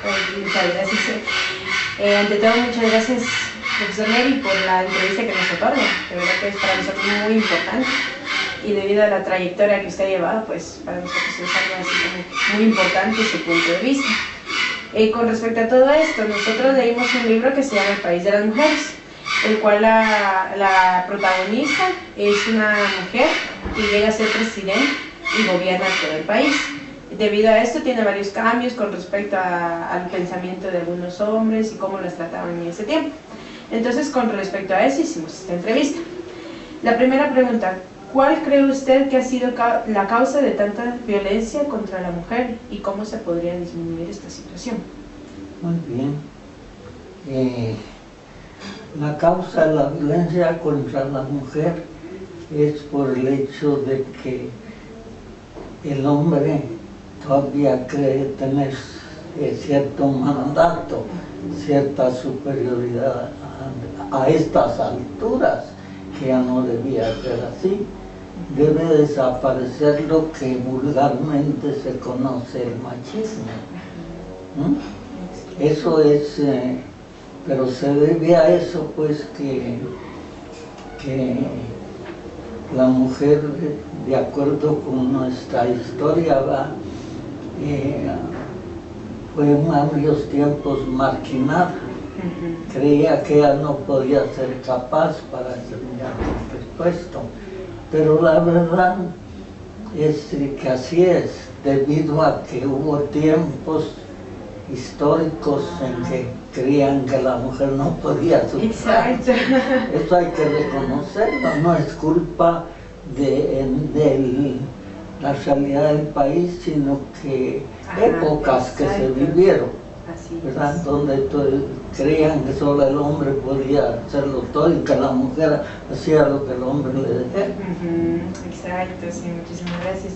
Muchas gracias. Ante todo, muchas gracias, profesor Neri, por la entrevista que nos otorga. De verdad que es para nosotros muy importante. Y debido a la trayectoria que usted ha llevado, pues para nosotros es algo así como muy importante su punto de vista. Con respecto a todo esto, nosotros leímos un libro que se llama El País de las Mujeres, el cual la protagonista es una mujer que llega a ser presidente y gobierna todo el país. Debido a esto tiene varios cambios con respecto al pensamiento de algunos hombres y cómo las trataban en ese tiempo. Entonces, con respecto a eso hicimos esta entrevista. La primera pregunta: ¿cuál cree usted que ha sido la causa de tanta violencia contra la mujer y cómo se podría disminuir esta situación? Muy bien. La causa de la violencia contra la mujer es por el hecho de que el hombre todavía cree tener cierto mandato, cierta superioridad a estas alturas, que ya no debía ser así. Debe desaparecer lo que vulgarmente se conoce el machismo. Eso es, pero se debe a eso, pues, que la mujer, de acuerdo con nuestra historia, fue en varios tiempos marginada. Creía que ella no podía ser capaz para desempeñar el puesto, pero la verdad es que así es, debido a que hubo tiempos históricos en que creían que la mujer no podía superar. Exacto. Eso hay que reconocerlo, no es culpa de la realidad del país, sino que épocas que se vivieron, ¿verdad? Donde creían que solo el hombre podía hacerlo todo y que la mujer hacía lo que el hombre le decía. Exacto, sí, muchísimas gracias.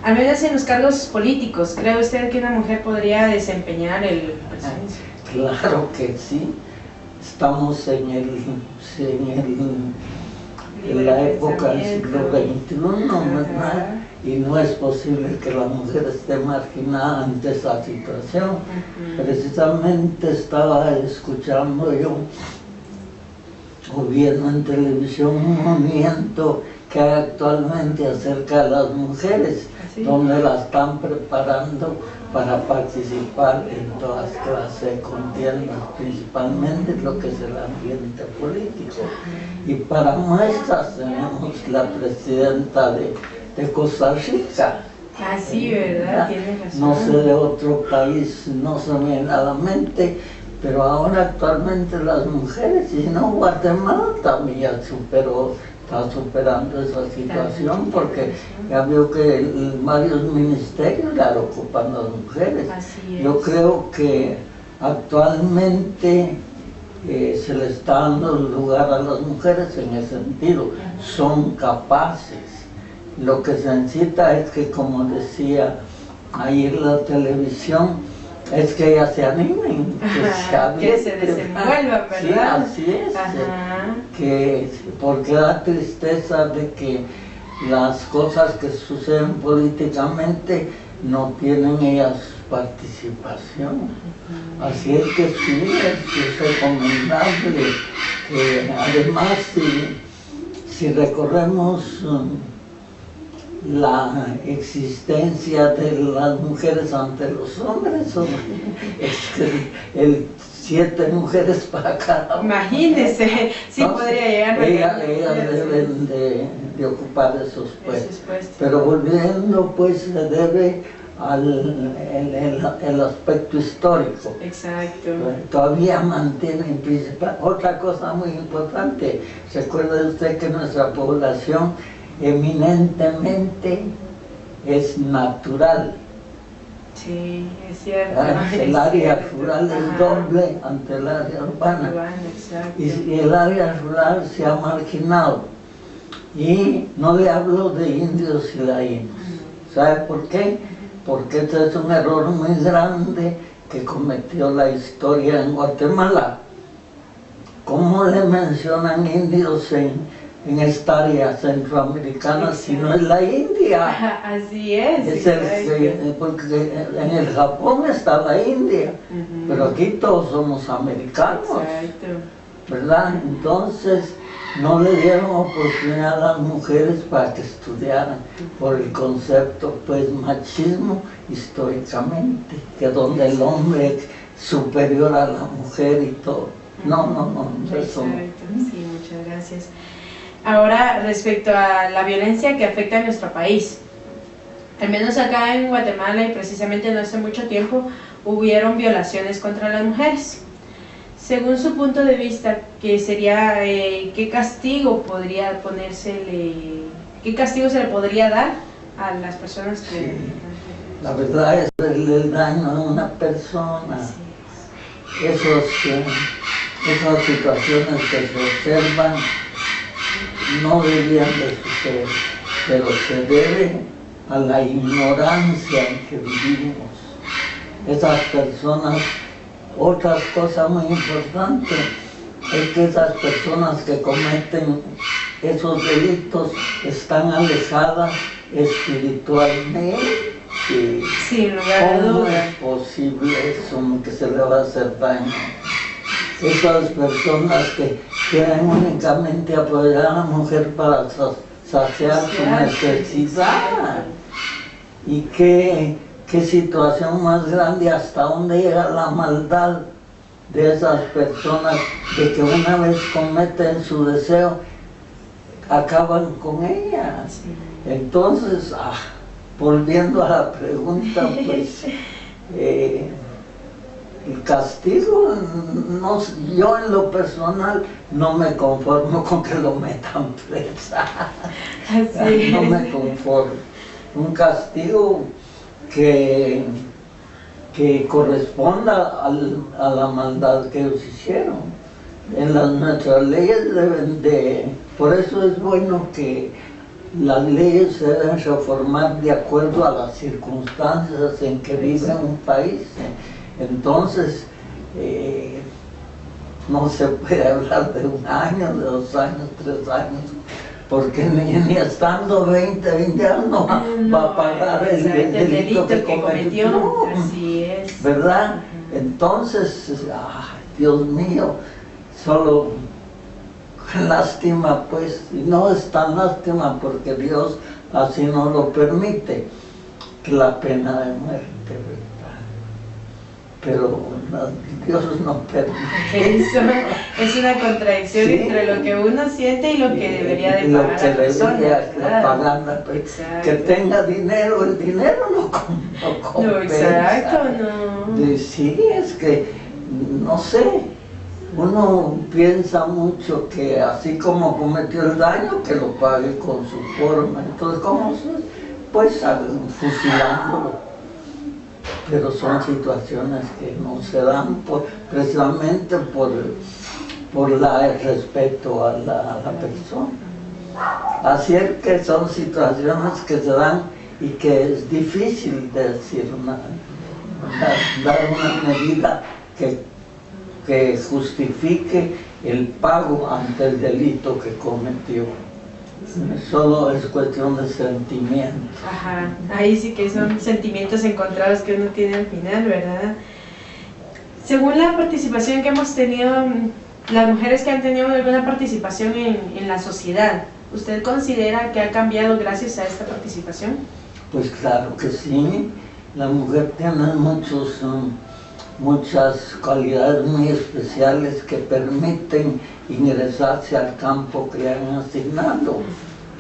Al menos en los cargos políticos, ¿cree usted que una mujer podría desempeñar el presidencia? Claro que sí. Estamos en la época del siglo XXI, ¿verdad? Y no es posible que la mujer esté marginada ante esa situación. Precisamente estaba escuchando yo, o viendo en televisión, un movimiento que hay actualmente acerca de las mujeres, donde las están preparando para participar en todas clases de contiendas, principalmente lo que es el ambiente político. Y para muestras tenemos la presidenta de Costa Rica. Sí, ¿verdad? Tiene razón. No sé de otro país, no se me viene a la mente, pero ahora actualmente las mujeres, y no, Guatemala también ya está superando esa situación, porque ya veo que varios ministerios ya lo ocupan las mujeres. Yo creo que actualmente se le está dando lugar a las mujeres en ese sentido, son capaces. Lo que se necesita es que, como decía ayer la televisión, es que ellas se animen, que se desenvuelvan, ¿verdad? Sí, así es, porque da tristeza de que las cosas que suceden políticamente no tienen ellas participación. Así es que sí, es recomendable. Además, si recorremos la existencia de las mujeres ante los hombres, es que 7 mujeres para cada uno. Imagínese, sí. Entonces, podría llegar a ellas deben de ocupar esos puestos. Pero volviendo, pues, se debe el aspecto histórico. Exacto. Todavía mantienen principal. Otra cosa muy importante, recuerde usted que nuestra población eminentemente es natural. Sí, es cierto. El área rural es doble ante el área urbana. Y el área rural se ha marginado. Y no le hablo de indios y lainos. ¿Sabe por qué? Porque este es un error muy grande que cometió la historia en Guatemala. ¿Cómo le mencionan indios en en esta área centroamericana, sino es la India. Ajá, así es. Porque en el Japón está la India, pero aquí todos somos americanos. Exacto. ¿Verdad? Entonces no le dieron oportunidad a las mujeres para que estudiaran por el concepto, pues, machismo históricamente, que donde el hombre es superior a la mujer y todo. No, eso no. Sí, muchas gracias. Ahora, respecto a la violencia que afecta a nuestro país, al menos acá en Guatemala y precisamente no hace mucho tiempo, hubieron violaciones contra las mujeres. Según su punto de vista, ¿qué sería, qué castigo podría ponérsele, qué castigo se le podría dar a las personas que... Sí. La verdad es el daño a una persona. Sí. Esas situaciones que se observan no deberían de suceder, pero se debe a la ignorancia en que vivimos. Esas personas, otra cosa muy importante es que esas personas que cometen esos delitos están alejadas espiritualmente. Sin lugar a ¿Cómo dudas. es posible eso, que se le va a hacer daño? Esas personas que quieren únicamente apoyar a la mujer para saciar su necesidad. ¿Y qué situación más grande, hasta dónde llega la maldad de esas personas, de que una vez cometen su deseo, acaban con ella? Sí. Entonces, volviendo a la pregunta, pues, el castigo, no, yo en lo personal no me conformo con que lo metan presa. Así No es. me conformo. Un castigo que corresponda a la maldad que ellos hicieron. Nuestras leyes deben de... Por eso es bueno que las leyes se deben reformar de acuerdo a las circunstancias en que vive un país. Entonces, no se puede hablar de 1 año, de 2 años, 3 años, porque ni estando 20 años no va a pagar el delito que cometió. Así es. ¿Verdad? Entonces, Dios mío, solo lástima, pues, y no es tan lástima porque Dios así no lo permite, que la pena de muerte, ¿verdad? Pero Dios no permite. Eso es una contradicción, sí, entre lo que uno siente y lo que debería de pagar la persona. Pagar la persona. Que tenga dinero, el dinero no compensa. No, exacto, no. Sí, es que, no sé, uno piensa mucho que así como cometió el daño, que lo pague con su forma. Entonces, ¿cómo? Pues fusilándolo. Pero son situaciones que no se dan precisamente por el respeto a la persona. Así es que son situaciones que se dan y que es difícil decir dar una medida que justifique el pago ante el delito que cometió. Solo es cuestión de sentimientos. Ajá, ahí sí que son sentimientos encontrados que uno tiene al final, ¿verdad? Según la participación que hemos tenido, las mujeres que han tenido alguna participación en la sociedad, ¿usted considera que ha cambiado gracias a esta participación? Pues claro que sí. La mujer tiene muchas cualidades muy especiales que permiten ingresarse al campo que le han asignado,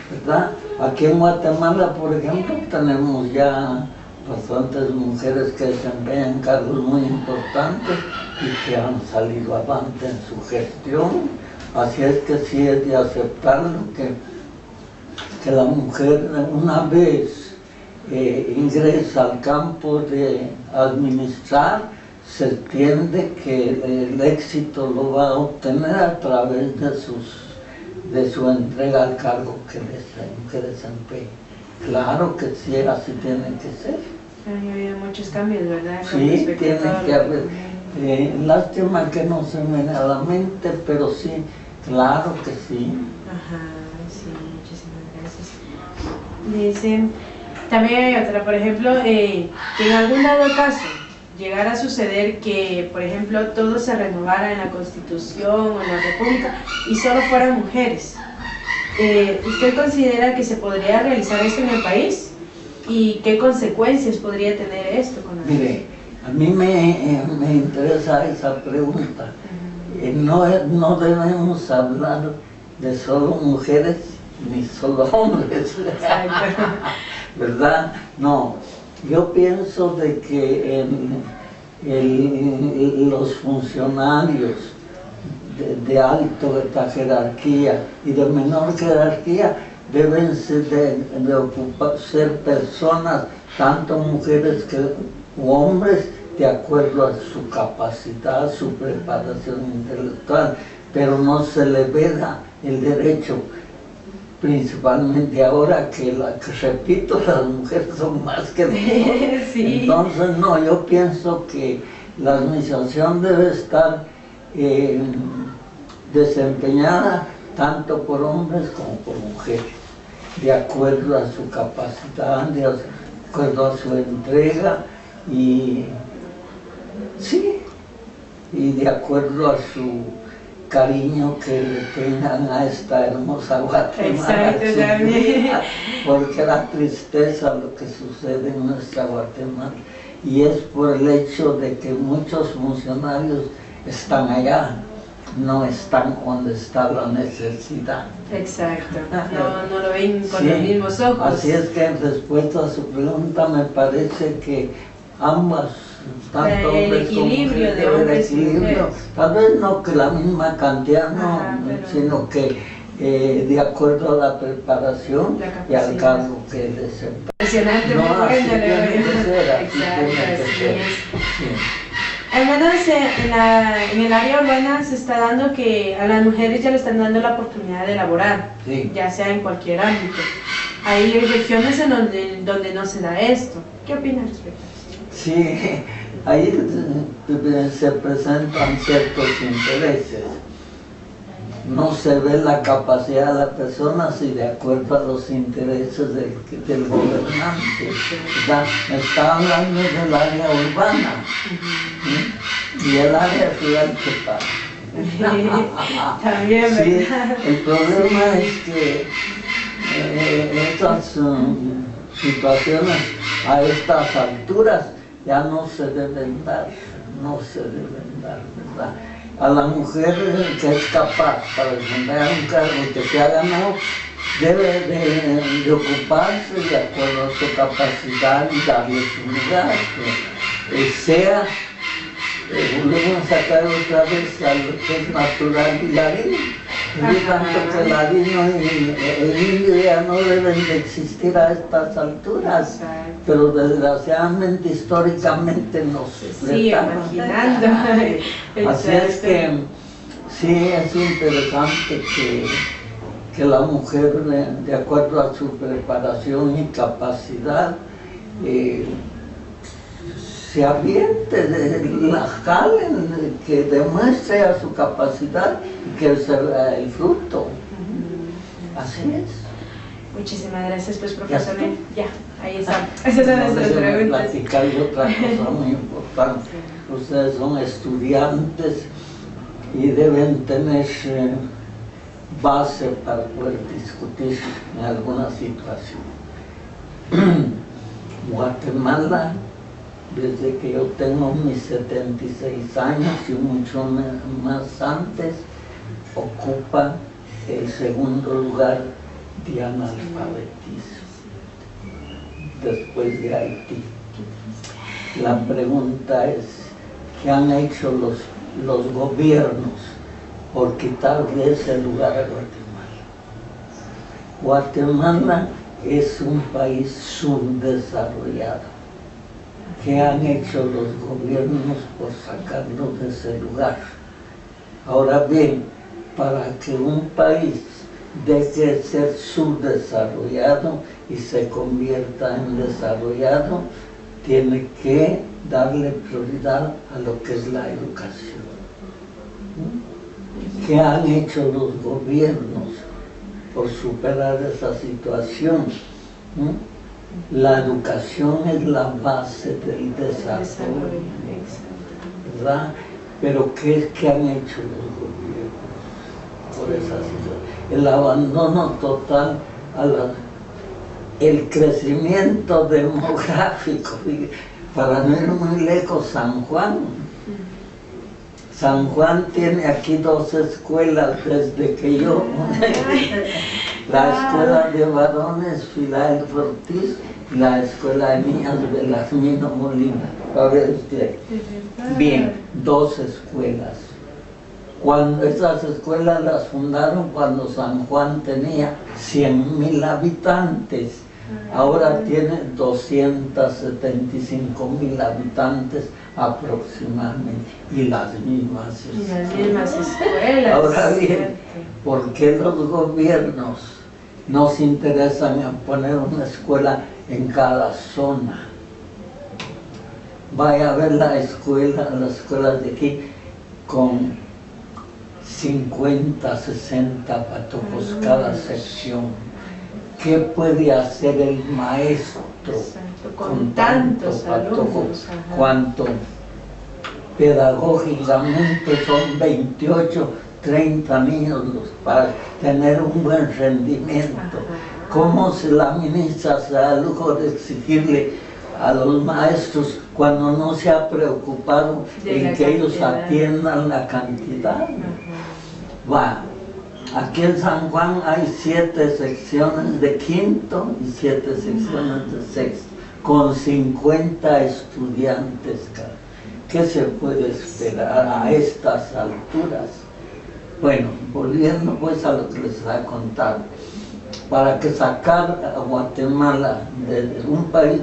¿verdad? Aquí en Guatemala, por ejemplo, tenemos ya bastantes mujeres que desempeñan cargos muy importantes y que han salido avante en su gestión. Así es que sí es de aceptarlo que la mujer una vez ingresa al campo de administrar, se entiende que el éxito lo va a obtener a través de su entrega al cargo que desempeña. Claro que sí, así tiene que ser. Ha habido muchos cambios, ¿verdad? Sí, tiene que haber. Lástima que no se me viene a la mente, pero sí, claro que sí. Ajá. Dice, también hay otra, por ejemplo, que en algún dado caso llegara a suceder que, por ejemplo, todo se renovara en la Constitución o en la República y solo fueran mujeres. ¿Usted considera que se podría realizar esto en el país? ¿Y qué consecuencias podría tener esto con la Mire, a mí me interesa esa pregunta. No debemos hablar de solo mujeres ni solo hombres, ¿verdad? No, yo pienso de que los funcionarios de alta jerarquía y de menor jerarquía deben ser ser personas, tanto mujeres u hombres, de acuerdo a su capacidad, su preparación intelectual, pero no se le veda el derecho, principalmente ahora que repito, las mujeres son más que nosotros. Sí. Entonces, no, yo pienso que la administración debe estar desempeñada tanto por hombres como por mujeres, de acuerdo a su capacidad, de acuerdo a su entrega y sí, y de acuerdo a su cariño que le tengan a esta hermosa Guatemala. Exacto, porque da tristeza lo que sucede en nuestra Guatemala, y es por el hecho de que muchos funcionarios están allá, no están donde está la necesidad. Exacto, no lo ven con los mismos ojos. Así es que en respuesta a su pregunta me parece que ambas, tanto el equilibrio de hombres y mujeres, tal vez no que la misma cantidad, no, sino que de acuerdo a la preparación y al cargo que desempeña. Impresionante, no, muy bueno, Hermanos, en el área urbana se está dando que a las mujeres ya le están dando la oportunidad de laborar, ya sea en cualquier ámbito. Hay regiones en donde no se da esto. ¿Qué opinas respecto a esto? Sí, ahí se presentan ciertos intereses. No se ve la capacidad de la persona si de acuerdo a los intereses del gobernante. Está hablando del área urbana, ¿sí? Y el área rural que pasa. También, sí, el problema es que estas situaciones a estas alturas ya no se deben dar, ¿verdad? A la mujer que es capaz para desempeñar un cargo que se ha ganado, debe de ocuparse de acuerdo a su capacidad y darle su lugar, que sea, volvemos a sacar otra vez a lo que es natural y ladino. Tanto que el ladino y el indio ya no deben de existir a estas alturas, pero desgraciadamente históricamente no se está imaginando. Así es que sí es interesante que la mujer, de acuerdo a su preparación y capacidad, se aviente, la jalen, que demuestre a su capacidad y que se vea el fruto. Así es. Muchísimas gracias, pues, profesor. Ya, ahí está. Esas son nuestras preguntas. Platicar de otra cosa muy importante. Ustedes son estudiantes y deben tener base para poder discutir en alguna situación. Guatemala, desde que yo tengo mis 76 años y mucho más antes, ocupa el segundo lugar de analfabetismo, después de Haití. La pregunta es, ¿qué han hecho los gobiernos por quitarle ese lugar a Guatemala? Guatemala es un país subdesarrollado. ¿Qué han hecho los gobiernos por sacarnos de ese lugar? Ahora bien, para que un país deje de ser subdesarrollado y se convierta en desarrollado, tiene que darle prioridad a lo que es la educación. ¿Qué han hecho los gobiernos por superar esa situación? La educación es la base del desarrollo, ¿verdad? Pero ¿qué han hecho los gobiernos por esa situación? El abandono total el crecimiento demográfico. Para no ir muy lejos, San Juan. San Juan tiene aquí 2 escuelas desde que yo... La escuela de varones Filadelfo Ortiz y la escuela de niñas Belarmino Molina. Bien, 2 escuelas. Cuando esas escuelas las fundaron cuando San Juan tenía 100,000 habitantes. Ahora tiene 275,000 habitantes aproximadamente, y las mismas escuelas. Ahora bien, ¿por qué los gobiernos no se interesan en poner una escuela en cada zona? Vaya a ver las escuelas de aquí con 50, 60 patocos cada sección. ¿Qué puede hacer el maestro con tantos alumnos? Cuanto pedagógicamente son 28, 30 niños para tener un buen rendimiento. ¿Cómo la ministra se da el lujo de exigirle a los maestros cuando no se ha preocupado en que ellos atiendan la cantidad? Aquí en San Juan hay 7 secciones de quinto y 7 secciones de sexto, con 50 estudiantes cada. ¿Qué se puede esperar a estas alturas? Bueno, volviendo pues a lo que les voy a contar, para que sacar a Guatemala de un país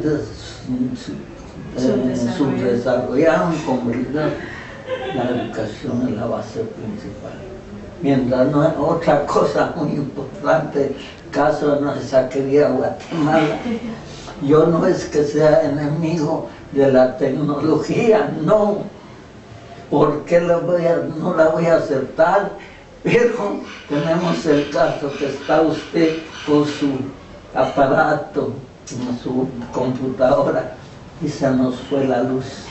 subdesarrollado en comunidad, la educación es la base principal. Mientras no es otra cosa muy importante, caso de nuestra querida Guatemala, yo no es que sea enemigo de la tecnología, no, porque no la voy a aceptar, pero tenemos el caso que está usted con su aparato, con su computadora, y se nos fue la luz.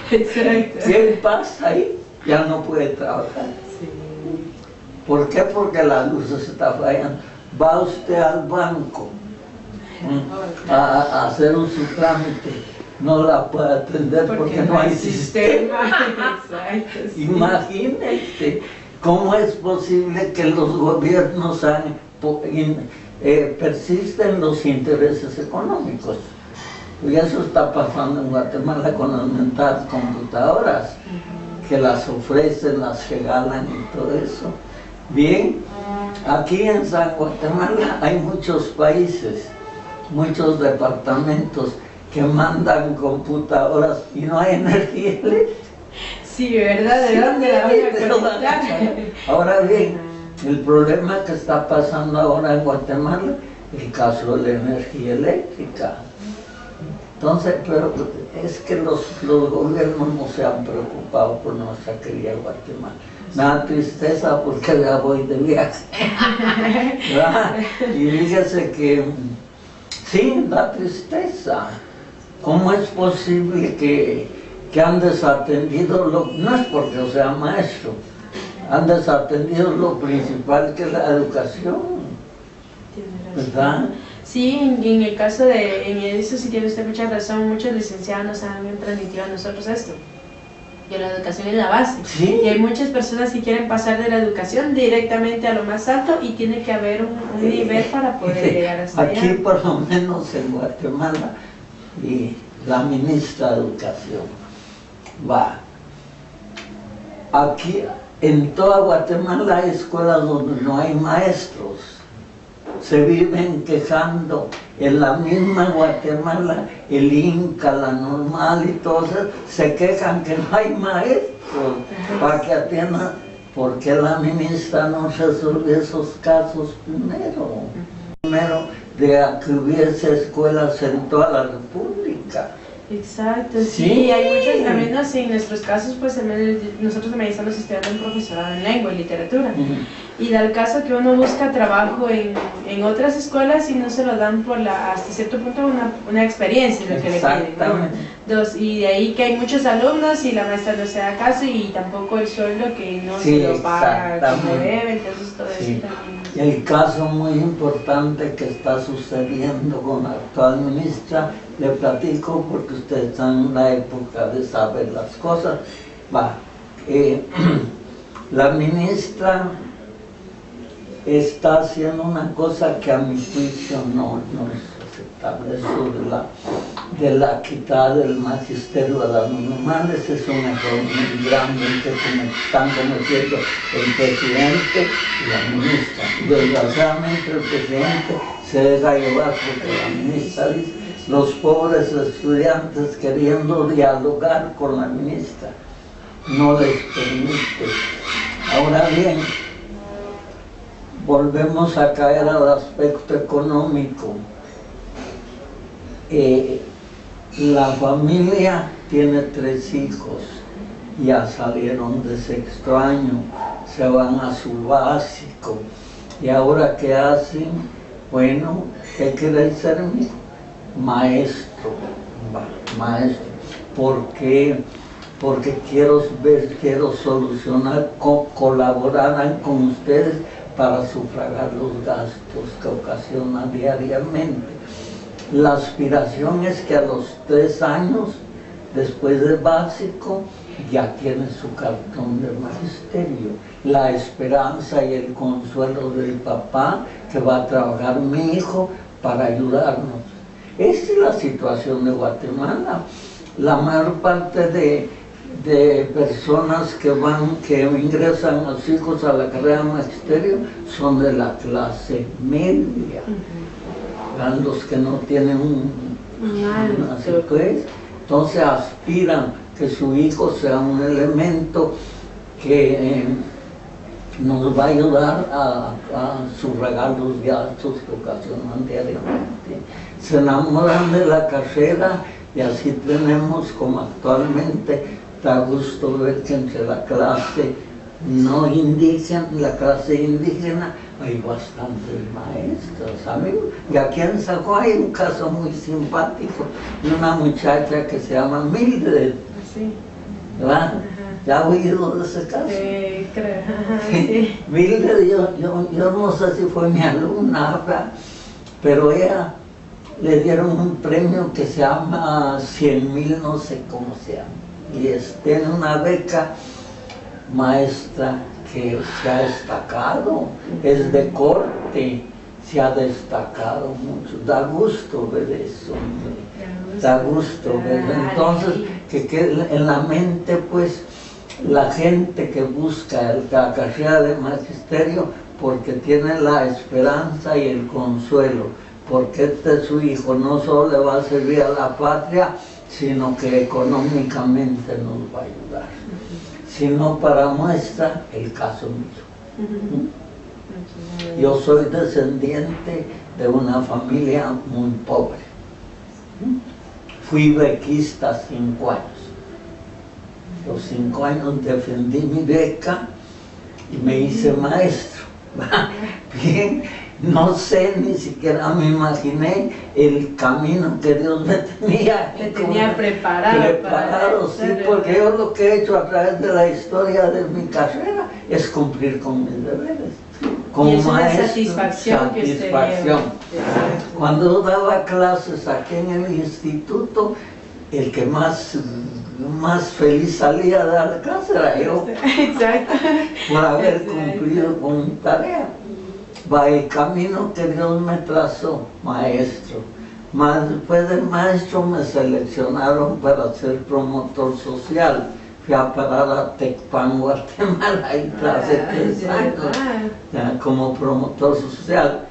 ¿Qué pasa ahí? Ya no puede trabajar. ¿Por qué? Porque la luz se está fallando. Va usted al banco a hacer su trámite, no la puede atender porque no hay sistema. Imagínese cómo es posible que los gobiernos persisten los intereses económicos. Y eso está pasando en Guatemala con las mentadas computadoras, que las ofrecen, las regalan y todo eso. Bien, aquí en San Guatemala hay muchos países, muchos departamentos que mandan computadoras y no hay energía eléctrica. Sí, ¿verdad? ¿De dónde la van a conectar? Ahora bien, el problema que está pasando ahora en Guatemala, el caso de la energía eléctrica. Entonces, pero es que los gobiernos no se han preocupado por nuestra querida Guatemala. Me da tristeza porque ya voy de viaje. Y fíjese que sí, da tristeza. ¿Cómo es posible que han desatendido no es porque sea maestro, han desatendido lo principal que es la educación, ¿verdad? Sí, en el caso en eso sí tiene usted mucha razón, muchos licenciados nos han transmitido a nosotros esto, que la educación es la base. ¿Sí? Y hay muchas personas que quieren pasar de la educación directamente a lo más alto y tiene que haber un nivel para poder llegar hasta allá. Aquí por lo menos en Guatemala, y la ministra de Educación aquí en toda Guatemala hay escuelas donde no hay maestros. Se viven quejando en la misma Guatemala, el Inca, la Normal y todos se quejan que no hay maestros para que atiendan. ¿Por qué la ministra no resolvió esos casos primero de que hubiese escuelas en toda la República? Exacto, sí, hay muchos, también así, en nuestros casos, pues nosotros también estamos estudiando un profesorado en lengua y literatura, y da el caso que uno busca trabajo en otras escuelas y no se lo dan por hasta cierto punto una experiencia, lo que le piden, ¿no? Y de ahí que hay muchos alumnos y la maestra no se da caso y tampoco el sueldo que no se lo paga como debe, entonces todo eso también. El caso muy importante que está sucediendo con la actual ministra, le platico porque ustedes están en la época de saber las cosas. La ministra está haciendo una cosa que a mi juicio no es aceptable, eso de la quitada del magisterio a las normales. Es un error muy grande que están cometiendo el presidente y la ministra. Desgraciadamente el presidente se deja llevar porque la ministra dice, los pobres estudiantes queriendo dialogar con la ministra no les permite. Ahora bien, volvemos a caer al aspecto económico. La familia tiene 3 hijos, ya salieron de 6º año, se van a su básico. ¿Y ahora qué hacen? Bueno, ¿qué quiere ser mi hijo? Maestro. Maestro. ¿Por qué? Porque quiero solucionar, colaborar con ustedes para sufragar los gastos que ocasionan diariamente. La aspiración es que a los 3 años, después del básico, ya tiene su cartón de magisterio. La esperanza y el consuelo del papá, que va a trabajar mi hijo para ayudarnos. Esta es la situación de Guatemala. La mayor parte de personas que ingresan a sus hijos a la carrera de magisterio son de la clase media. Los que no tienen entonces aspiran que su hijo sea un elemento que nos va a ayudar a sufragar los gastos que ocasionan diariamente. Se enamoran de la carrera y así tenemos, como actualmente, da gusto ver que entre la clase no indígena, la clase indígena, hay bastantes maestros, amigos. Y aquí en Sacó hay un caso muy simpático de una muchacha que se llama Mildred. Sí. ¿Verdad? ¿Ya ha oído de ese caso? Creo. Sí. Mildred, yo no sé si fue mi alumna, pero ella le dieron un premio que se llama 100,000, no sé cómo se llama. Y tiene una beca maestra que se ha destacado, es de corte, se ha destacado mucho. Da gusto ver eso, hombre. Da gusto ver. Entonces, que quede en la mente, pues, la gente que busca la carrera de magisterio porque tiene la esperanza y el consuelo, porque su hijo no solo le va a servir a la patria, sino que económicamente nos va a ayudar. Sino para muestra el caso mío. Yo soy descendiente de una familia muy pobre. Fui bequista 5 años. Los 5 años defendí mi beca y me hice maestro. Bien, no sé, ni siquiera me imaginé el camino que Dios me tenía. Me tenía preparado. Sí, porque yo lo que he hecho a través de la historia de mi carrera es cumplir con mis deberes. Como y es una maestro, satisfacción que usted lleva. Cuando yo daba clases aquí en el instituto, el que más feliz salía de dar clase era yo. Exacto. Por haber cumplido con mi tarea. Va el camino que Dios me trazó, maestro. Después de maestro me seleccionaron para ser promotor social. Fui a parar a Tecpan, Guatemala, y hace 3 años como promotor social.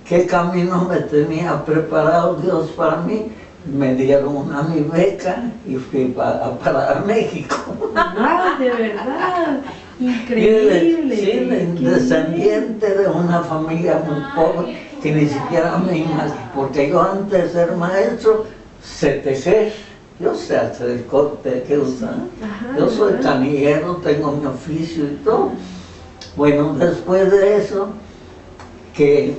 ¿Qué camino me tenía preparado Dios para mí? Me dieron mi beca y fui a parar a México. ¡Ah, de verdad! Increíble. Sí, descendiente de una familia muy pobre que ni siquiera me imaginé, porque yo antes de ser maestro sé tejer, yo sé hacer el corte que usan. Yo soy canillero, tengo mi oficio y todo. Bueno, después de eso, que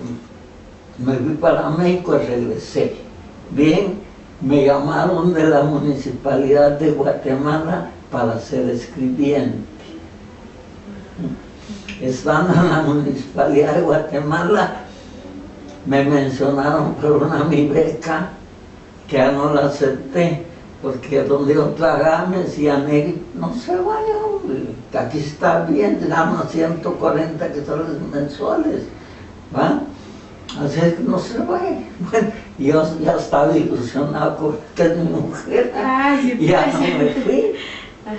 me fui para México y regresé. Bien, me llamaron de la Municipalidad de Guatemala para ser escribiente. Estando en la Municipalidad de Guatemala, me mencionaron por una mi beca, que ya no la acepté, porque donde yo trabajaba me decían, Neri, no se vaya, hombre, que aquí está bien, gana 140 quetzales mensuales, ¿va? Así es que no se vaya. Bueno, yo ya estaba ilusionado con que es mi mujer, y ya no me fui,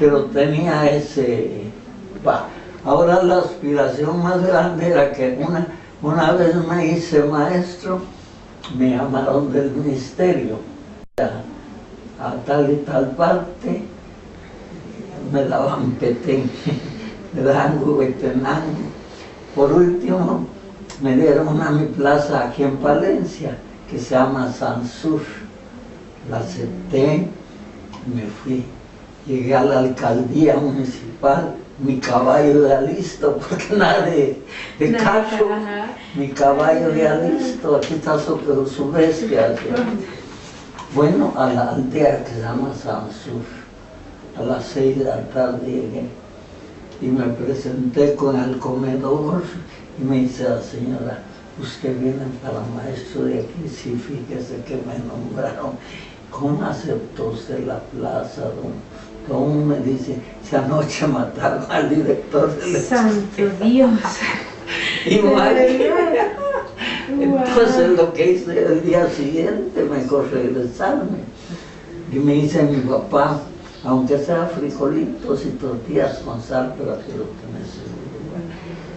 pero tenía ese, va. Ahora la aspiración más grande era que una vez me hice maestro, me llamaron del ministerio a tal y tal parte, me daban Petén, me daban Huehuetenango. Por último, me dieron a mi plaza aquí en Palencia, que se llama Sansur. La acepté, me fui. Llegué a la alcaldía municipal, mi caballo ya listo, porque nada de cacho, mi caballo ya listo, aquí está su bestia. Bueno, a la aldea que se llama Sansur, a las 6 de la tarde llegué y me presenté con el comedor y me dice la señora, usted viene para maestro de aquí, sí, fíjese que me nombraron. ¿Cómo aceptó usted la plaza, don? Me dice, si anoche mataron al director del ¡Santo Dios! Imagínate. Entonces lo que hice el día siguiente, mejor regresarme. Y me dice mi papá, aunque sea frijolitos y tortillas con sal, pero aquí lo tenés seguro.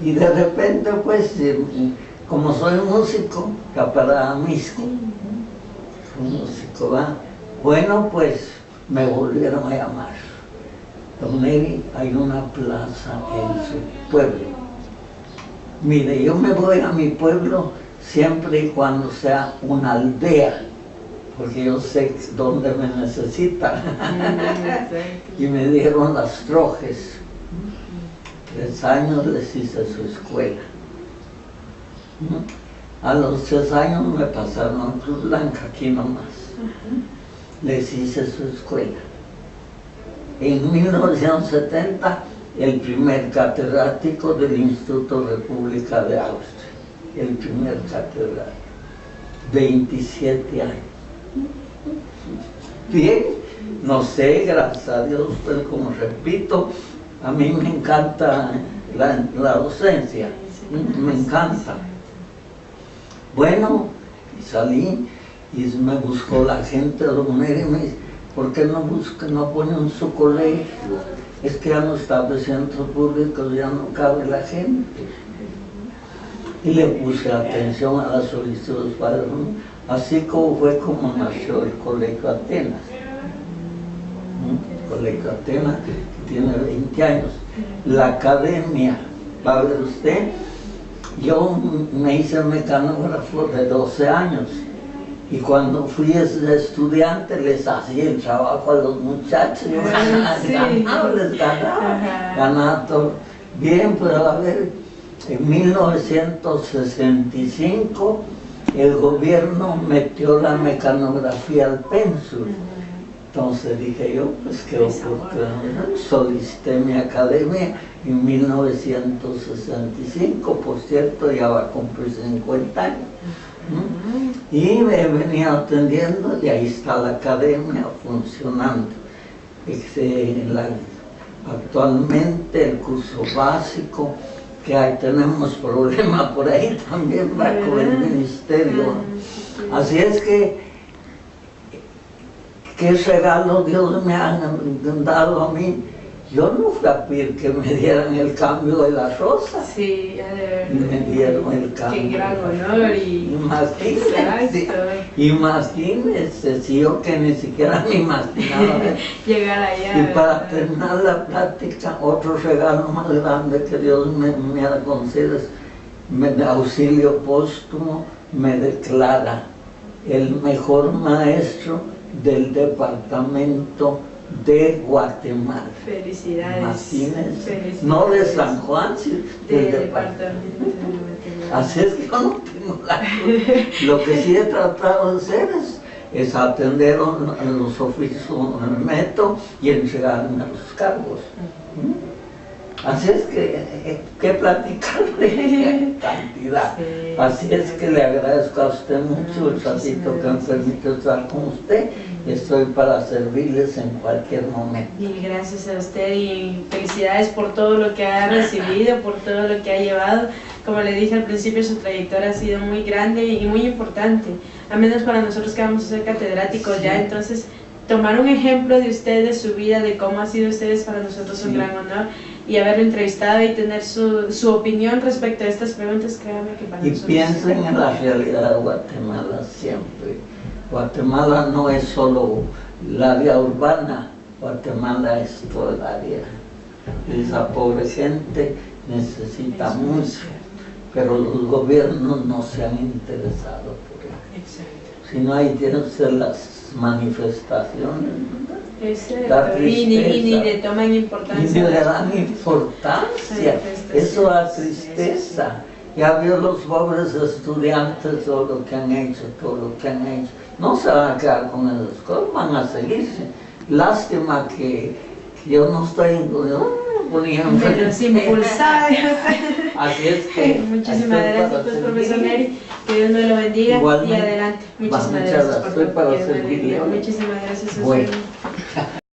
Y de repente, pues, como soy músico, Caparada Misco, soy músico, ¿va? Bueno, pues, me volvieron a llamar. Don Neri, hay una plaza en su pueblo. Mire, yo me voy a mi pueblo siempre y cuando sea una aldea, porque yo sé dónde me necesitan. Y me dieron Las Trojes. 3 años les hice su escuela. A los 3 años me pasaron a Cruz Blanca, aquí nomás. Les hice su escuela. En 1970, el primer catedrático del Instituto República de Austria. El primer catedrático. 27 años. Bien, no sé, gracias a Dios, pero como repito, a mí me encanta la docencia, me encanta. Bueno, y salí y me buscó la gente de Don Neri y me dice, ¿por qué no ponen su colegio? Es que ya no está de centros públicos, ya no cabe la gente. Y le puse atención a las solicitudes para así como fue como nació el Colegio Atenas. El Colegio Atenas, que tiene 20 años. La academia, va a ver usted, yo me hice mecanógrafo de 12 años. Y cuando fui estudiante les hacía el trabajo a los muchachos, yo ganaba todo. Bien, pero a ver, en 1965 el gobierno metió la mecanografía al pénsul. Entonces dije yo, pues qué oportunidad, solicité mi academia en 1965, por cierto, ya va a cumplir 50 años. Y me venía atendiendo y ahí está la academia funcionando. Actualmente el curso básico, que ahí tenemos problemas por ahí también va con el ministerio. Así es que, ¿qué regalo Dios me ha dado a mí? Yo no fui a pedir que me dieran el cambio de la rosa. Sí, ya de verdad. Y me dieron el cambio. Qué gran honor y... Imagínese, si yo que ni siquiera me imaginaba. Llegar allá. Y para terminar la plática, otro regalo más grande que Dios me ha concedido es de auxilio póstumo, me declara el mejor maestro del departamento de Guatemala. Felicidades. Imagínense. Felicidades. No de San Juan, sino del departamento de Guatemala. Así es que yo no tengo la culpa. Lo que sí he tratado de hacer es atender a los oficios en el método y entregarme a los cargos. Así es que platicar de cantidad. Así es que le agradezco a usted mucho el ratito que me permitió estar con usted. Estoy para servirles en cualquier momento. Y gracias a usted y felicidades por todo lo que ha recibido, por todo lo que ha llevado. Como le dije al principio, su trayectoria ha sido muy grande y muy importante, al menos para nosotros que vamos a ser catedráticos ya. Entonces, tomar un ejemplo de usted, de su vida, de cómo ha sido ustedes, para nosotros es un gran honor. Y haberlo entrevistado y tener su opinión respecto a estas preguntas, créame que para nosotros... Y piensen en la realidad de Guatemala siempre. Guatemala no es solo el área urbana, Guatemala es todo el área. Esa pobre gente necesita mucho, pero los gobiernos no se han interesado por ello. Si no, ahí tienen usted las manifestaciones, la tristeza, y ni le toman importancia. Y ni le dan importancia, eso da tristeza. Ya vio los pobres estudiantes todo lo que han hecho, No se van a quedar con esas cosas, van a seguirse. Lástima que yo no estoy pero sí impulsada. Así es que... Muchísimas gracias, pues, profesor Neri. Que Dios nos lo bendiga. Igualmente, y adelante. Muchísimas gracias. Estoy para servirle. Muchísimas gracias. Bueno.